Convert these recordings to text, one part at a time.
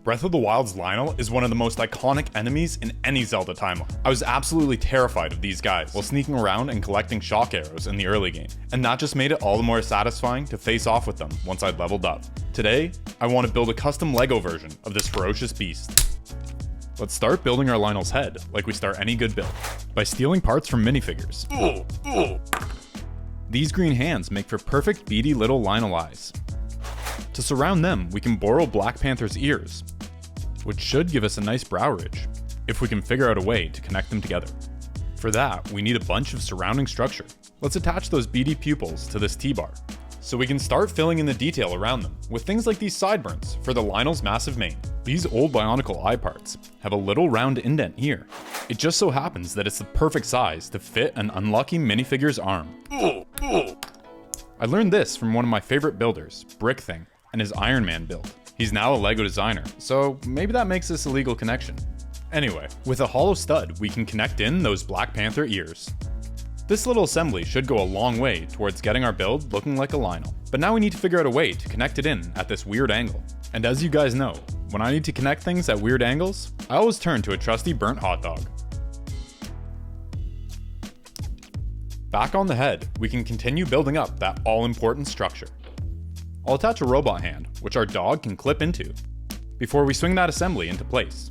Breath of the Wild's Lynel is one of the most iconic enemies in any Zelda timeline. I was absolutely terrified of these guys while sneaking around and collecting shock arrows in the early game, and that just made it all the more satisfying to face off with them once I'd leveled up. Today, I want to build a custom LEGO version of this ferocious beast. Let's start building our Lynel's head like we start any good build, by stealing parts from minifigures. These green hands make for perfect beady little Lynel eyes. To surround them, we can borrow Black Panther's ears, which should give us a nice brow ridge, if we can figure out a way to connect them together. For that, we need a bunch of surrounding structure. Let's attach those beady pupils to this T-bar, so we can start filling in the detail around them, with things like these sideburns for the Lynel's massive mane. These old Bionicle eye parts have a little round indent here. It just so happens that it's the perfect size to fit an unlucky minifigure's arm. I learned this from one of my favorite builders, Brick Thing, and his Iron Man build. He's now a LEGO designer, so maybe that makes this a legal connection. Anyway, with a hollow stud, we can connect in those Black Panther ears. This little assembly should go a long way towards getting our build looking like a Lynel. But now we need to figure out a way to connect it in at this weird angle. And as you guys know, when I need to connect things at weird angles, I always turn to a trusty burnt hot dog. Back on the head, we can continue building up that all-important structure. I'll attach a robot hand, which our dog can clip into, before we swing that assembly into place.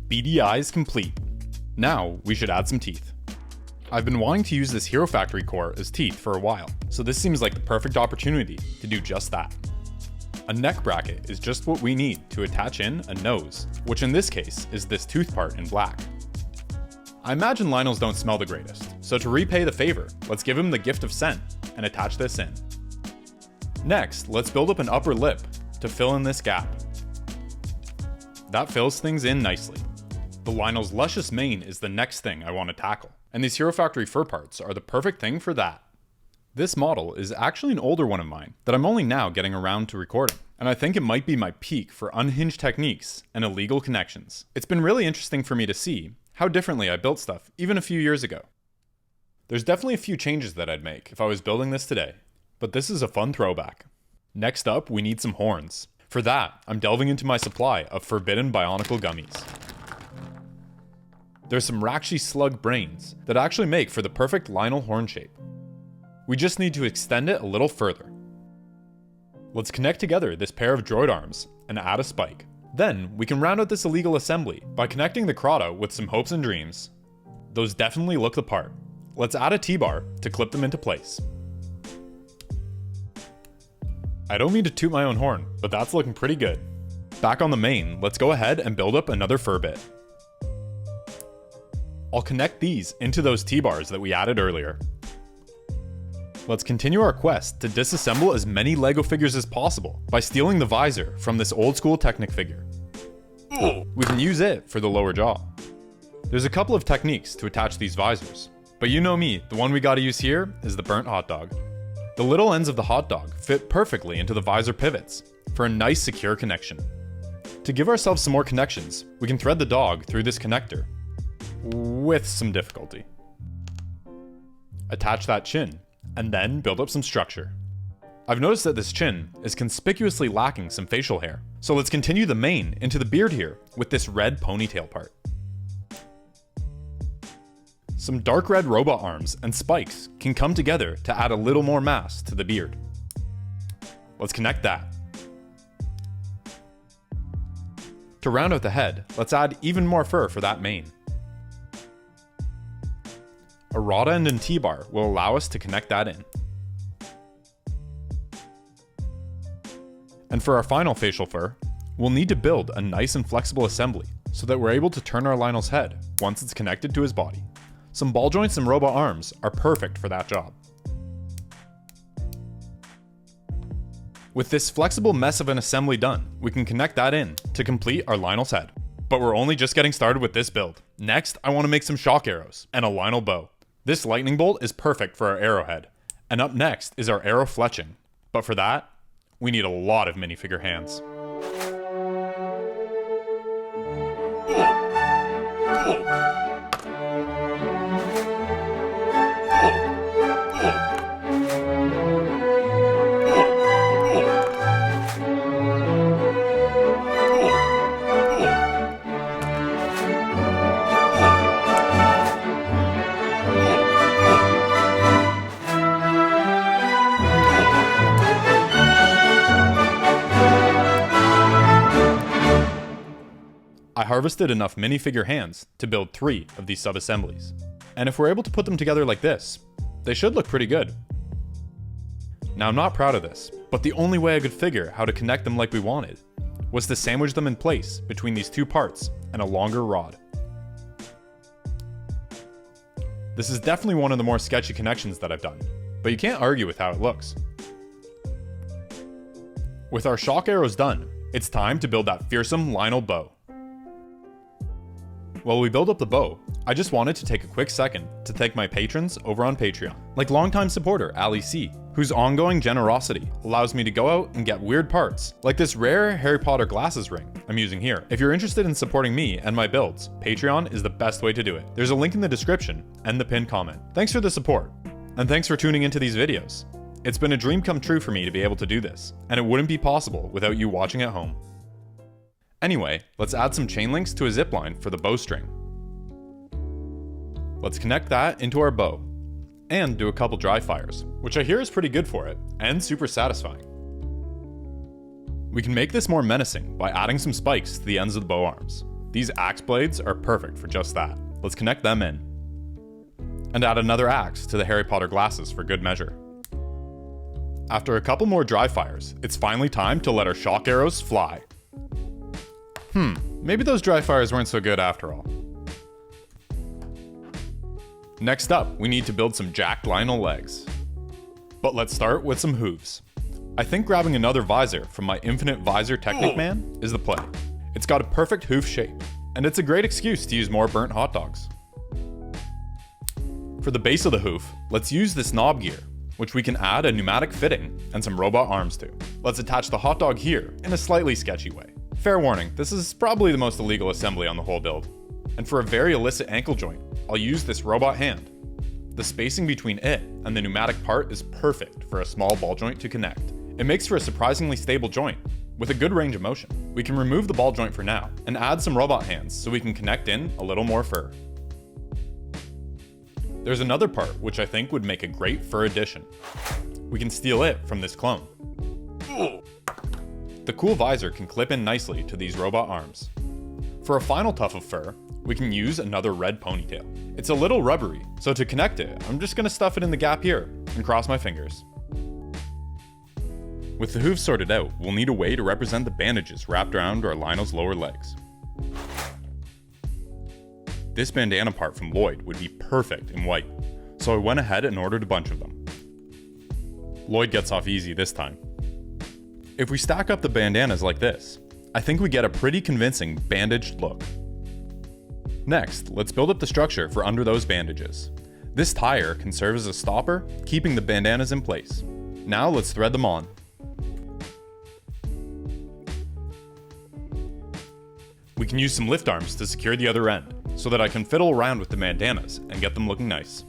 Beady eyes complete. Now, we should add some teeth. I've been wanting to use this Hero Factory core as teeth for a while, so this seems like the perfect opportunity to do just that. A neck bracket is just what we need to attach in a nose, which in this case is this tooth part in black. I imagine Lynels don't smell the greatest, so to repay the favor, let's give him the gift of scent and attach this in. Next, let's build up an upper lip to fill in this gap. That fills things in nicely. The Lynel's luscious mane is the next thing I want to tackle, and these Hero Factory fur parts are the perfect thing for that. This model is actually an older one of mine that I'm only now getting around to recording, and I think it might be my peak for unhinged techniques and illegal connections. It's been really interesting for me to see how differently I built stuff even a few years ago. There's definitely a few changes that I'd make if I was building this today, but this is a fun throwback. Next up, we need some horns. For that, I'm delving into my supply of forbidden Bionicle gummies. There's some Rakshi slug brains that actually make for the perfect Lynel horn shape. We just need to extend it a little further. Let's connect together this pair of droid arms and add a spike. Then, we can round out this illegal assembly by connecting the Crota with some hopes and dreams. Those definitely look the part. Let's add a T-bar to clip them into place. I don't mean to toot my own horn, but that's looking pretty good. Back on the main, let's go ahead and build up another fur bit. I'll connect these into those T-bars that we added earlier. Let's continue our quest to disassemble as many LEGO figures as possible by stealing the visor from this old school Technic figure. We can use it for the lower jaw. There's a couple of techniques to attach these visors, but you know me, the one we gotta use here is the burnt hot dog. The little ends of the hot dog fit perfectly into the visor pivots for a nice secure connection. To give ourselves some more connections, we can thread the dog through this connector, with some difficulty. Attach that chin, and then build up some structure. I've noticed that this chin is conspicuously lacking some facial hair, so let's continue the mane into the beard here with this red ponytail part. Some dark red robot arms and spikes can come together to add a little more mass to the beard. Let's connect that. To round out the head, let's add even more fur for that mane. A rod end and T-bar will allow us to connect that in. And for our final facial fur, we'll need to build a nice and flexible assembly so that we're able to turn our Lynel's head once it's connected to his body. Some ball joints and robot arms are perfect for that job. With this flexible mess of an assembly done, we can connect that in to complete our Lynel's head. But we're only just getting started with this build. Next, I want to make some shock arrows and a Lynel bow. This lightning bolt is perfect for our arrowhead. And up next is our arrow fletching. But for that, we need a lot of minifigure hands. I harvested enough minifigure hands to build 3 of these sub-assemblies. And if we're able to put them together like this, they should look pretty good. Now I'm not proud of this, but the only way I could figure how to connect them like we wanted was to sandwich them in place between these 2 parts and a longer rod. This is definitely one of the more sketchy connections that I've done, but you can't argue with how it looks. With our shock arrows done, it's time to build that fearsome Lynel bow. While we build up the bow, I just wanted to take a quick second to thank my patrons over on Patreon, like longtime supporter Ali C, whose ongoing generosity allows me to go out and get weird parts, like this rare Harry Potter glasses ring I'm using here. If you're interested in supporting me and my builds, Patreon is the best way to do it. There's a link in the description and the pinned comment. Thanks for the support, and thanks for tuning into these videos. It's been a dream come true for me to be able to do this, and it wouldn't be possible without you watching at home. Anyway, let's add some chain links to a zipline for the bowstring. Let's connect that into our bow, and do a couple dry fires, which I hear is pretty good for it, and super satisfying. We can make this more menacing by adding some spikes to the ends of the bow arms. These axe blades are perfect for just that. Let's connect them in. And add another axe to the Harry Potter glasses for good measure. After a couple more dry fires, it's finally time to let our shock arrows fly. Maybe those dry fires weren't so good after all. Next up, we need to build some jacked Lynel legs. But let's start with some hooves. I think grabbing another visor from my Infinite Visor Technic Man is the play. It's got a perfect hoof shape, and it's a great excuse to use more burnt hot dogs. For the base of the hoof, let's use this knob gear, which we can add a pneumatic fitting and some robot arms to. Let's attach the hot dog here in a slightly sketchy way. Fair warning, this is probably the most illegal assembly on the whole build. And for a very illicit ankle joint, I'll use this robot hand. The spacing between it and the pneumatic part is perfect for a small ball joint to connect. It makes for a surprisingly stable joint, with a good range of motion. We can remove the ball joint for now, and add some robot hands so we can connect in a little more fur. There's another part which I think would make a great fur addition. We can steal it from this clone. The cool visor can clip in nicely to these robot arms. For a final tuft of fur, we can use another red ponytail. It's a little rubbery, so to connect it, I'm just gonna stuff it in the gap here and cross my fingers. With the hooves sorted out, we'll need a way to represent the bandages wrapped around our Lynel's lower legs. This bandana part from Lloyd would be perfect in white, so I went ahead and ordered a bunch of them. Lloyd gets off easy this time. If we stack up the bandanas like this, I think we get a pretty convincing bandaged look. Next, let's build up the structure for under those bandages. This tire can serve as a stopper, keeping the bandanas in place. Now let's thread them on. We can use some lift arms to secure the other end, so that I can fiddle around with the bandanas and get them looking nice.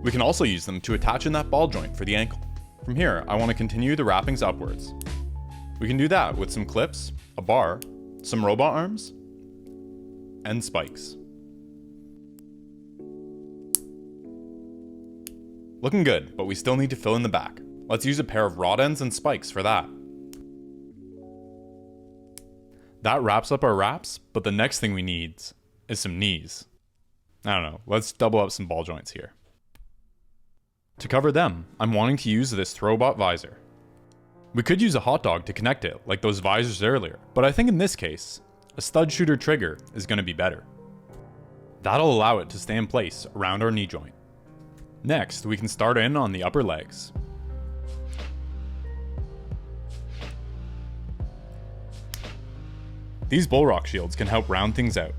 We can also use them to attach in that ball joint for the ankle. From here, I want to continue the wrappings upwards. We can do that with some clips, a bar, some robot arms, and spikes. Looking good, but we still need to fill in the back. Let's use a pair of rod ends and spikes for that. That wraps up our wraps, but the next thing we need is some knees. I don't know, let's double up some ball joints here. To cover them, I'm wanting to use this Throwbot visor. We could use a hot dog to connect it, like those visors earlier, but I think in this case, a stud shooter trigger is going to be better. That'll allow it to stay in place around our knee joint. Next, we can start in on the upper legs. These bullrock shields can help round things out.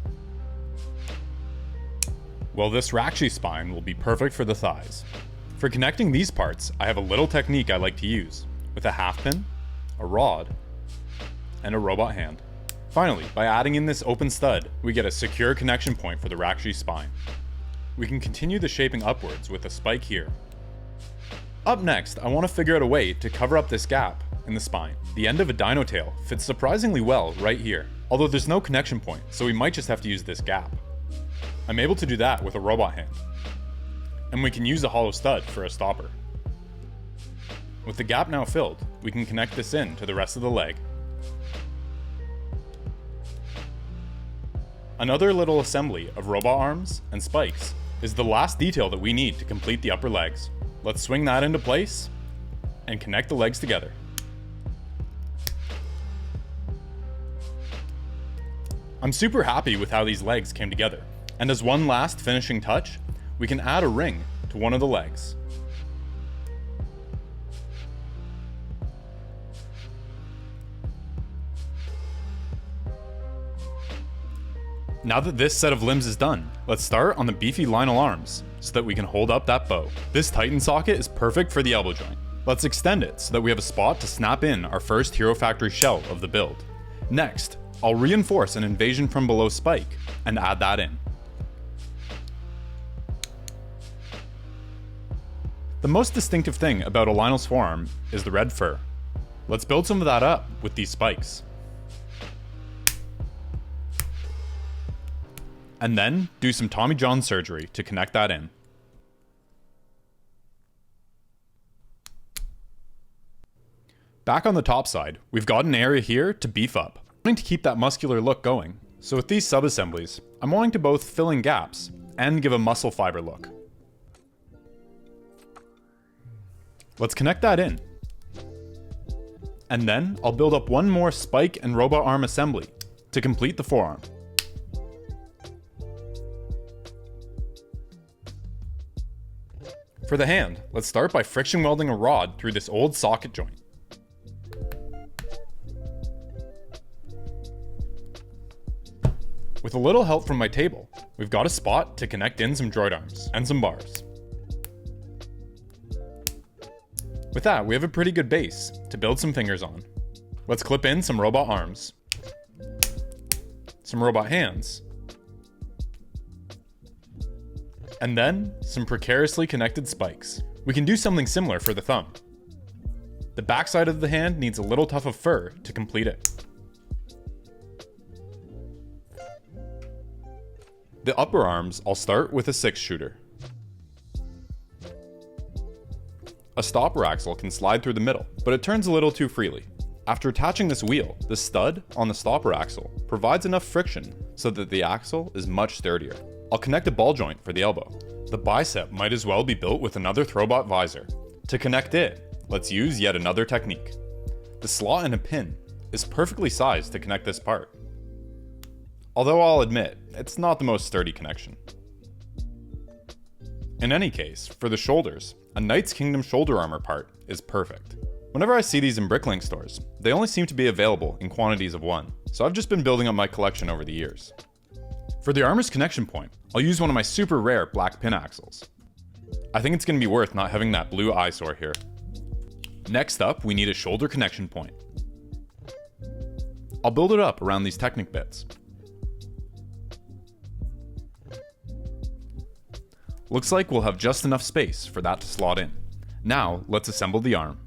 Well, this Rakshi spine will be perfect for the thighs. For connecting these parts, I have a little technique I like to use, with a half pin, a rod, and a robot hand. Finally, by adding in this open stud, we get a secure connection point for the Rakshi spine. We can continue the shaping upwards with a spike here. Up next, I want to figure out a way to cover up this gap in the spine. The end of a dino tail fits surprisingly well right here, although there's no connection point, so we might just have to use this gap. I'm able to do that with a robot hand. And we can use a hollow stud for a stopper. With the gap now filled, we can connect this in to the rest of the leg. Another little assembly of robot arms and spikes is the last detail that we need to complete the upper legs. Let's swing that into place and connect the legs together. I'm super happy with how these legs came together, and as one last finishing touch, we can add a ring to one of the legs. Now that this set of limbs is done, let's start on the beefy Lynel arms so that we can hold up that bow. This Titan socket is perfect for the elbow joint. Let's extend it so that we have a spot to snap in our first Hero Factory shell of the build. Next, I'll reinforce an invasion from below spike and add that in. The most distinctive thing about a Lynel's forearm is the red fur. Let's build some of that up with these spikes. And then do some Tommy John surgery to connect that in. Back on the top side, we've got an area here to beef up. I'm wanting to keep that muscular look going, so with these sub-assemblies, I'm wanting to both fill in gaps and give a muscle fiber look. Let's connect that in. And then I'll build up one more spike and robot arm assembly to complete the forearm. For the hand, let's start by friction welding a rod through this old socket joint. With a little help from my table, we've got a spot to connect in some droid arms and some bars. With that, we have a pretty good base to build some fingers on. Let's clip in some robot arms, some robot hands, and then some precariously connected spikes. We can do something similar for the thumb. The backside of the hand needs a little tuft of fur to complete it. The upper arms, I'll start with a 6-shooter. A stopper axle can slide through the middle, but it turns a little too freely. After attaching this wheel, the stud on the stopper axle provides enough friction so that the axle is much sturdier. I'll connect a ball joint for the elbow. The bicep might as well be built with another Throwbot visor. To connect it, let's use yet another technique. The slot in a pin is perfectly sized to connect this part. Although I'll admit, it's not the most sturdy connection. In any case, for the shoulders, a Knight's Kingdom shoulder armor part is perfect. Whenever I see these in Bricklink stores, they only seem to be available in quantities of one, so I've just been building up my collection over the years. For the armor's connection point, I'll use one of my super rare black pin axles. I think it's going to be worth not having that blue eyesore here. Next up, we need a shoulder connection point. I'll build it up around these Technic bits. Looks like we'll have just enough space for that to slot in. Now, let's assemble the arm.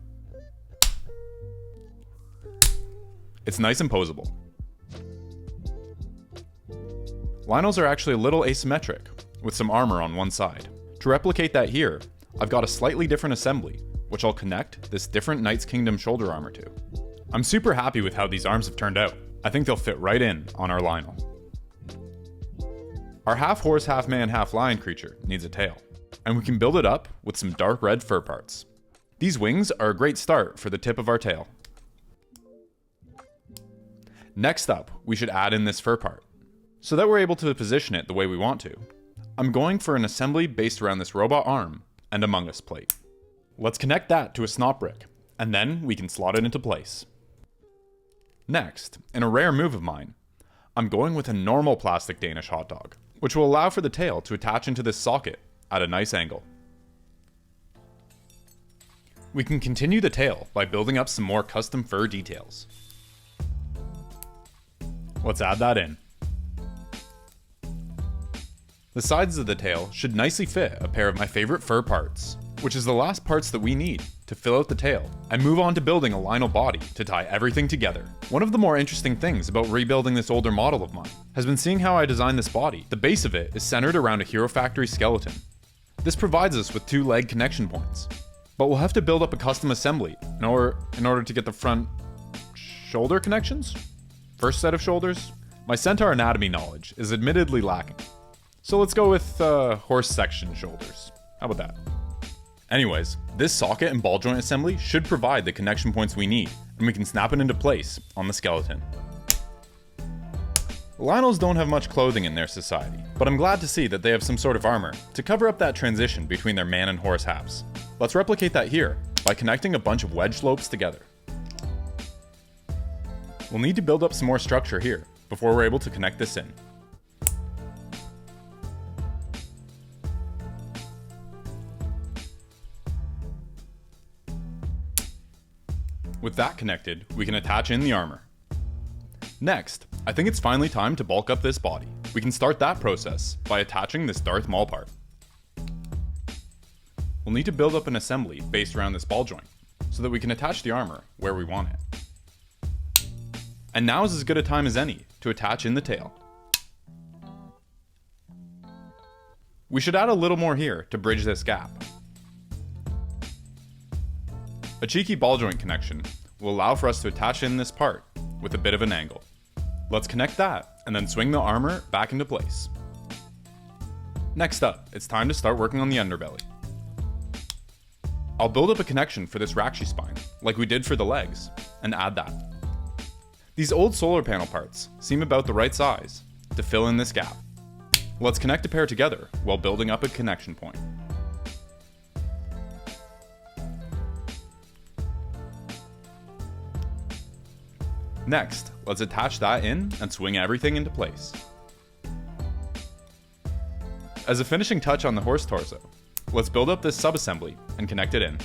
It's nice and posable. Lynels are actually a little asymmetric, with some armor on one side. To replicate that here, I've got a slightly different assembly, which I'll connect this different Knight's Kingdom shoulder armor to. I'm super happy with how these arms have turned out. I think they'll fit right in on our Lynel. Our half horse, half man, half lion creature needs a tail, and we can build it up with some dark red fur parts. These wings are a great start for the tip of our tail. Next up, we should add in this fur part. So that we're able to position it the way we want to, I'm going for an assembly based around this robot arm and Among Us plate. Let's connect that to a snot brick, and then we can slot it into place. Next, in a rare move of mine, I'm going with a normal plastic Danish hot dog, which will allow for the tail to attach into this socket at a nice angle. We can continue the tail by building up some more custom fur details. Let's add that in. The sides of the tail should nicely fit a pair of my favorite fur parts, which is the last parts that we need to fill out the tail and move on to building a Lynel body to tie everything together. One of the more interesting things about rebuilding this older model of mine has been seeing how I designed this body. The base of it is centered around a Hero Factory skeleton. This provides us with 2 leg connection points. But we'll have to build up a custom assembly in order to get the front shoulder connections? First set of shoulders? My centaur anatomy knowledge is admittedly lacking. So let's go with horse section shoulders. How about that? Anyways, this socket and ball joint assembly should provide the connection points we need, and we can snap it into place on the skeleton. Lynels don't have much clothing in their society, but I'm glad to see that they have some sort of armor to cover up that transition between their man and horse haps. Let's replicate that here by connecting a bunch of wedge slopes together. We'll need to build up some more structure here before we're able to connect this in. With that connected, we can attach in the armor. Next, I think it's finally time to bulk up this body. We can start that process by attaching this Darth Maul part. We'll need to build up an assembly based around this ball joint, so that we can attach the armor where we want it. And now is as good a time as any to attach in the tail. We should add a little more here to bridge this gap. A cheeky ball joint connection will allow for us to attach in this part with a bit of an angle. Let's connect that and then swing the armor back into place. Next up, it's time to start working on the underbelly. I'll build up a connection for this Rakshi spine, like we did for the legs, and add that. These old solar panel parts seem about the right size to fill in this gap. Let's connect a pair together while building up a connection point. Next, let's attach that in and swing everything into place. As a finishing touch on the horse torso, let's build up this subassembly and connect it in.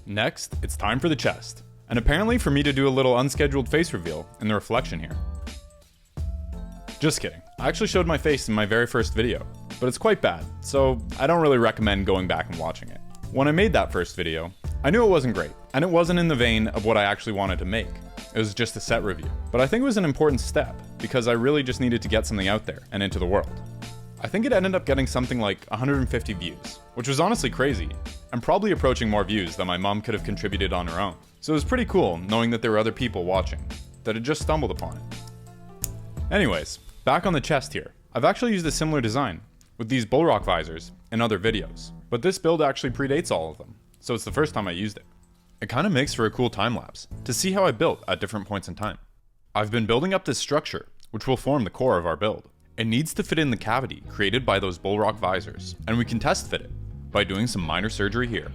Next, it's time for the chest, and apparently for me to do a little unscheduled face reveal in the reflection here. Just kidding, I actually showed my face in my very first video, but it's quite bad, so I don't really recommend going back and watching it. When I made that first video, I knew it wasn't great, and it wasn't in the vein of what I actually wanted to make. It was just a set review, but I think it was an important step, because I really just needed to get something out there and into the world. I think it ended up getting something like 150 views, which was honestly crazy, and probably approaching more views than my mom could have contributed on her own. So it was pretty cool knowing that there were other people watching, that had just stumbled upon it. Anyways, back on the chest here. I've actually used a similar design, with these bullrock visors, in other videos, but this build actually predates all of them, so it's the first time I used it. It kinda makes for a cool time lapse, to see how I built at different points in time. I've been building up this structure, which will form the core of our build. It needs to fit in the cavity created by those bullrock visors, and we can test fit it by doing some minor surgery here.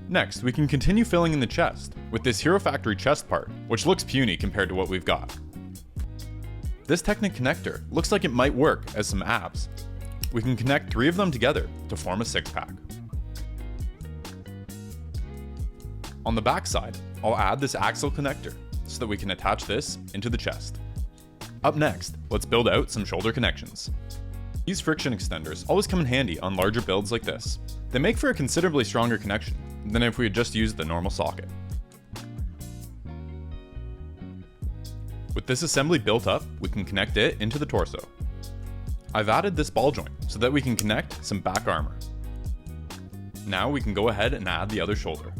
Next, we can continue filling in the chest with this Hero Factory chest part, which looks puny compared to what we've got. This Technic connector looks like it might work as some abs. We can connect 3 of them together to form a 6-pack. On the back side, I'll add this axle connector so that we can attach this into the chest. Up next, let's build out some shoulder connections. These friction extenders always come in handy on larger builds like this. They make for a considerably stronger connection than if we had just used the normal socket. With this assembly built up, we can connect it into the torso. I've added this ball joint so that we can connect some back armor. Now we can go ahead and add the other shoulder.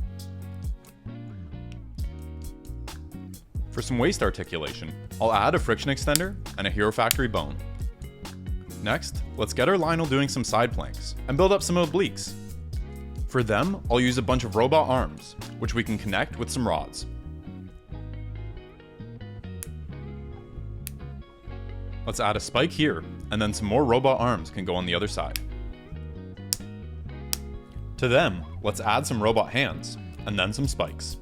For some waist articulation, I'll add a friction extender and a Hero Factory bone. Next, let's get our Lynel doing some side planks and build up some obliques. For them, I'll use a bunch of robot arms, which we can connect with some rods. Let's add a spike here, and then some more robot arms can go on the other side. To them, let's add some robot hands, and then some spikes.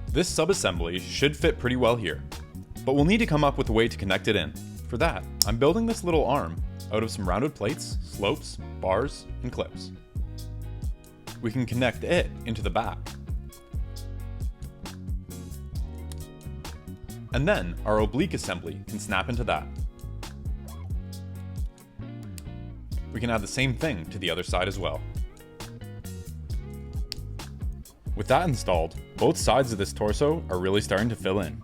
This subassembly should fit pretty well here, but we'll need to come up with a way to connect it in. For that, I'm building this little arm out of some rounded plates, slopes, bars, and clips. We can connect it into the back. And then our oblique assembly can snap into that. we can add the same thing to the other side as well. With that installed, both sides of this torso are really starting to fill in.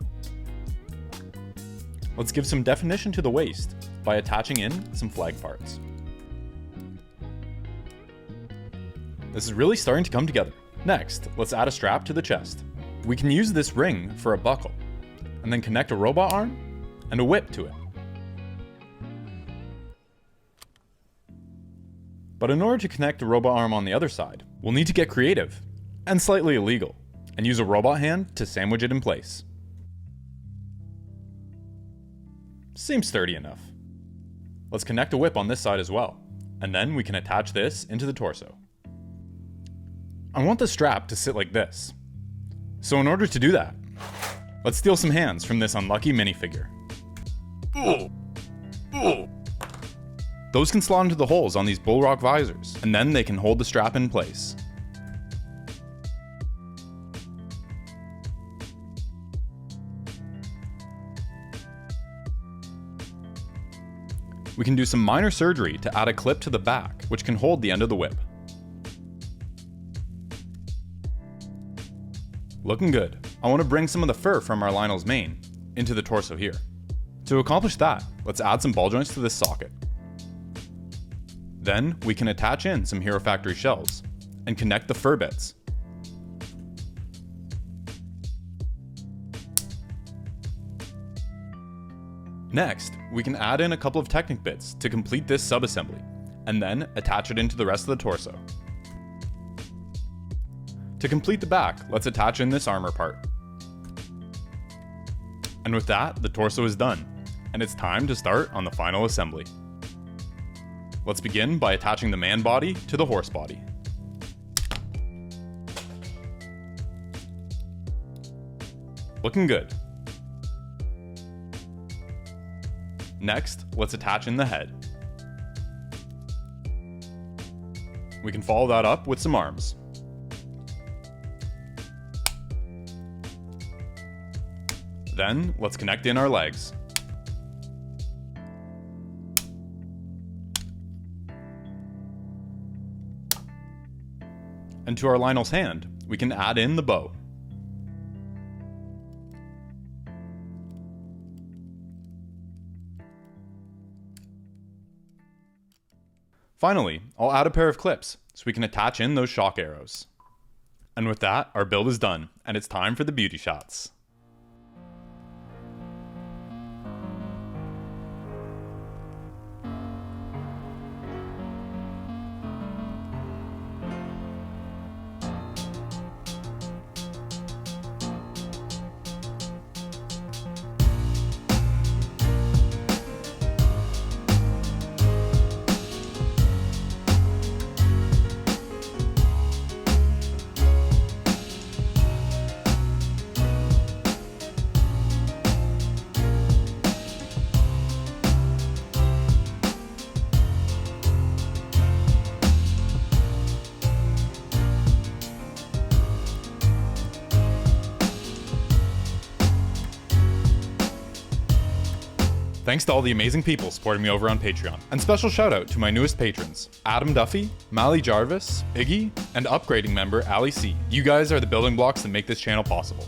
Let's give some definition to the waist by attaching in some flag parts. This is really starting to come together. Next, let's add a strap to the chest. We can use this ring for a buckle, and then connect a robot arm and a whip to it. But in order to connect the robot arm on the other side, we'll need to get creative, and slightly illegal, and use a robot hand to sandwich it in place. Seems sturdy enough. Let's connect a whip on this side as well, and then we can attach this into the torso. I want the strap to sit like this. So in order to do that, let's steal some hands from this unlucky minifigure. Those can slot into the holes on these bullrock visors, and then they can hold the strap in place. We can do some minor surgery to add a clip to the back, which can hold the end of the whip. Looking good. I want to bring some of the fur from our Lynel's mane into the torso here. To accomplish that, let's add some ball joints to this socket. Then we can attach in some Hero Factory shells and connect the fur bits. Next, we can add in a couple of Technic bits to complete this sub-assembly, and then attach it into the rest of the torso. To complete the back, let's attach in this armor part. And with that, the torso is done, and it's time to start on the final assembly. Let's begin by attaching the man body to the horse body. Looking good. Next, let's attach in the head. We can follow that up with some arms. Then, let's connect in our legs. And to our Lynel's hand, we can add in the bow. Finally, I'll add a pair of clips so we can attach in those shock arrows. And with that, our build is done, and it's time for the beauty shots. Thanks to all the amazing people supporting me over on Patreon. And special shout out to my newest patrons, Adam Duffy, Mally Jarvis, Iggy, and upgrading member Ali C. You guys are the building blocks that make this channel possible.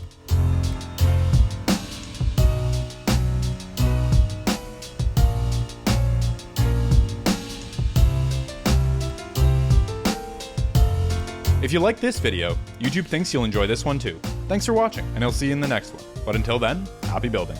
If you like this video, YouTube thinks you'll enjoy this one too. Thanks for watching, and I'll see you in the next one. But until then, happy building.